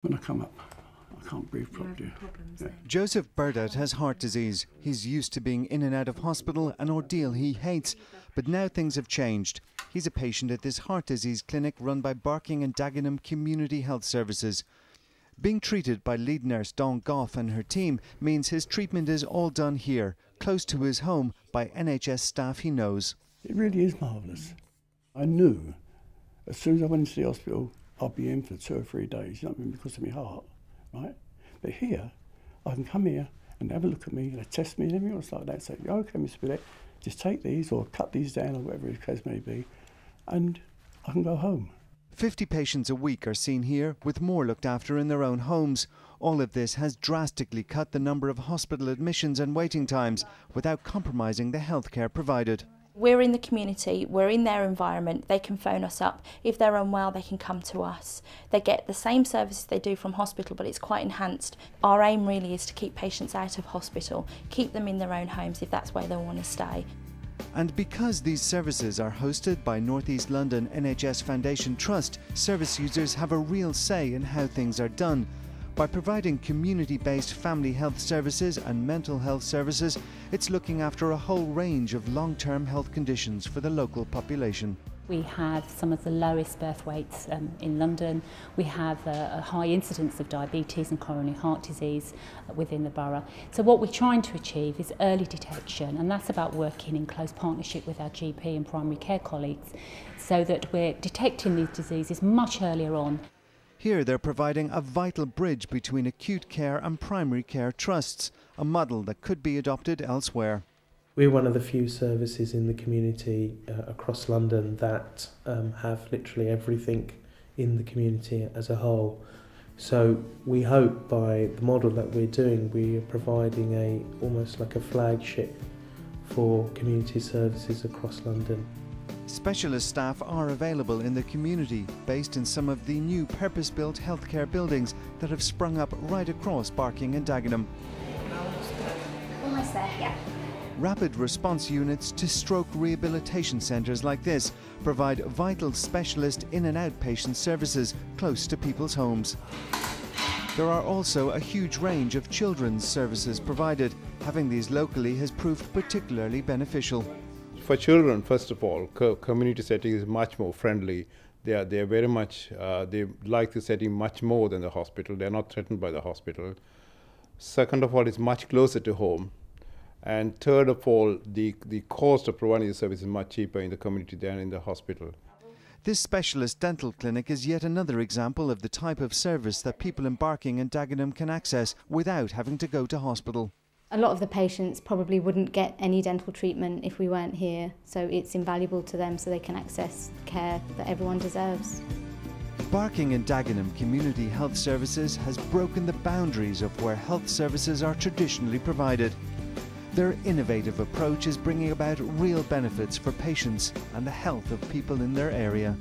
When I come up, I can't breathe properly. Problems, Joseph Burdett has heart disease. He's used to being in and out of hospital, an ordeal he hates. But now things have changed. He's a patient at this heart disease clinic run by Barking and Dagenham Community Health Services. Being treated by lead nurse Dawn Goff and her team means his treatment is all done here, close to his home, by NHS staff he knows. It really is marvellous. I knew as soon as I went into the hospital, I'd be in for 2 or 3 days, you know what I mean, because of my heart, right? But here, I can come here and have a look at me, they test me and everything else like that, say, OK, Mr. Billett, just take these or cut these down or whatever the case may be, and I can go home. 50 patients a week are seen here, with more looked after in their own homes. All of this has drastically cut the number of hospital admissions and waiting times without compromising the healthcare provided. We're in the community, we're in their environment, they can phone us up. If they're unwell, they can come to us. They get the same services they do from hospital, but it's quite enhanced. Our aim really is to keep patients out of hospital, keep them in their own homes if that's where they want to stay. And because these services are hosted by North East London NHS Foundation Trust, service users have a real say in how things are done. By providing community-based family health services and mental health services, it's looking after a whole range of long-term health conditions for the local population. We have some of the lowest birth weights in London. We have a high incidence of diabetes and coronary heart disease within the borough. So what we're trying to achieve is early detection, and that's about working in close partnership with our GP and primary care colleagues so that we're detecting these diseases much earlier on. Here they're providing a vital bridge between acute care and primary care trusts, a model that could be adopted elsewhere. We're one of the few services in the community across London that have literally everything in the community as a whole. So we hope by the model that we're doing, we are providing almost like a flagship for community services across London. Specialist staff are available in the community, based in some of the new purpose-built healthcare buildings that have sprung up right across Barking and Dagenham. Almost there, yeah. Rapid response units to stroke rehabilitation centres like this provide vital specialist in and outpatient services close to people's homes. There are also a huge range of children's services provided. Having these locally has proved particularly beneficial. For children, first of all, community setting is much more friendly. They are very much, they like the setting much more than the hospital. They are not threatened by the hospital. Second of all, it's much closer to home. And third of all, the cost of providing the service is much cheaper in the community than in the hospital. This specialist dental clinic is yet another example of the type of service that people in Barking and Dagenham can access without having to go to hospital. A lot of the patients probably wouldn't get any dental treatment if we weren't here, so it's invaluable to them so they can access care that everyone deserves. Barking and Dagenham Community Health Services has broken the boundaries of where health services are traditionally provided. Their innovative approach is bringing about real benefits for patients and the health of people in their area.